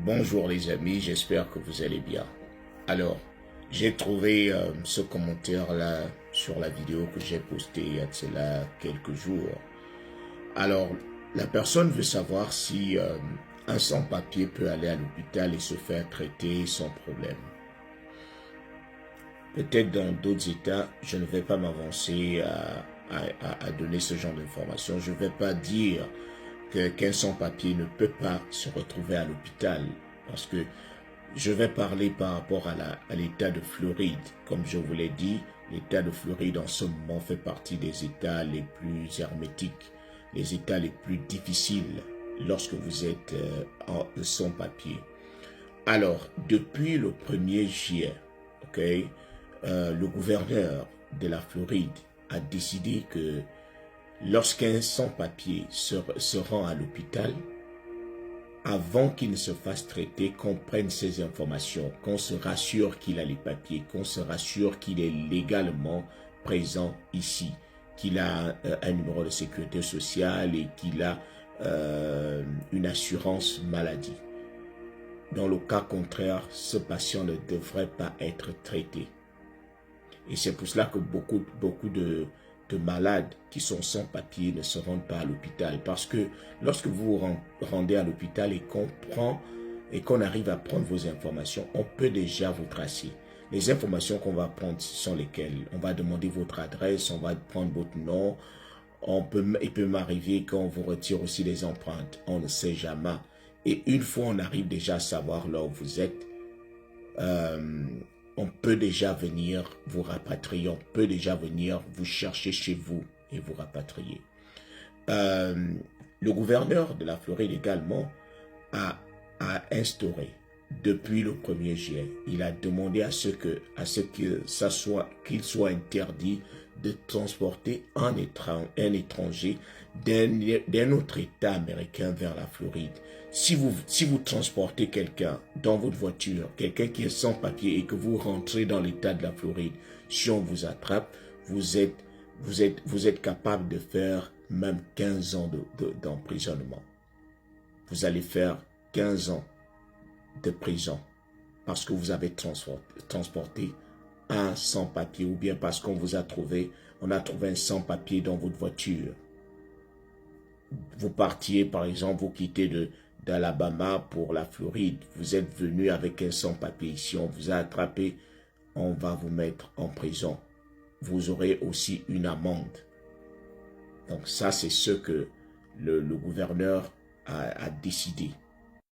Bonjour les amis, j'espère que vous allez bien. Alors, j'ai trouvé ce commentaire-là sur la vidéo que j'ai postée il y a de cela quelques jours. Alors, la personne veut savoir si un sans-papier peut aller à l'hôpital et se faire traiter sans problème. Peut-être dans d'autres États, je ne vais pas m'avancer à donner ce genre d'informations. Je ne vais pas dire qu'un sans-papier ne peut pas se retrouver à l'hôpital parce que je vais parler par rapport à l'État de Floride. Comme je vous l'ai dit, l'État de Floride en ce moment fait partie des États les plus hermétiques, les États les plus difficiles lorsque vous êtes sans papier. Alors, depuis le 1er juillet, le gouverneur de la Floride a décidé que lorsqu'un sans-papier se rend à l'hôpital, avant qu'il ne se fasse traiter, qu'on prenne ces informations, qu'on se rassure qu'il a les papiers, qu'on se rassure qu'il est légalement présent ici, qu'il a un numéro de sécurité sociale et qu'il a une assurance maladie. Dans le cas contraire, ce patient ne devrait pas être traité. Et c'est pour cela que beaucoup de malades qui sont sans papier ne se rendent pas à l'hôpital. Parce que lorsque vous vous rendez à l'hôpital et qu'on arrive à prendre vos informations, on peut déjà vous tracer. Les informations qu'on va prendre sont lesquelles? On va demander votre adresse, on va prendre votre nom. Il peut m'arriver qu'on vous retire aussi les empreintes. On ne sait jamais. Et une fois on arrive déjà à savoir là où vous êtes, on peut déjà venir vous rapatrier, on peut déjà venir vous chercher chez vous et vous rapatrier. Le gouverneur de la Floride également a instauré depuis le 1er juillet, il a demandé à ce qu'il soit interdit de transporter un étranger d'un autre État américain vers la Floride. Si vous transportez quelqu'un dans votre voiture, quelqu'un qui est sans papier et que vous rentrez dans l'État de la Floride, si on vous attrape, vous êtes capable de faire même 15 ans d'emprisonnement. Vous allez faire 15 ans de prison parce que vous avez transporté un sans-papier ou bien parce qu'on vous a trouvé, on a trouvé un sans-papier dans votre voiture. Vous partiez, par exemple, vous quittez d'Alabama pour la Floride, vous êtes venu avec un sans-papier ici, on vous a attrapé, on va vous mettre en prison. Vous aurez aussi une amende. Donc ça, c'est ce que le gouverneur a décidé.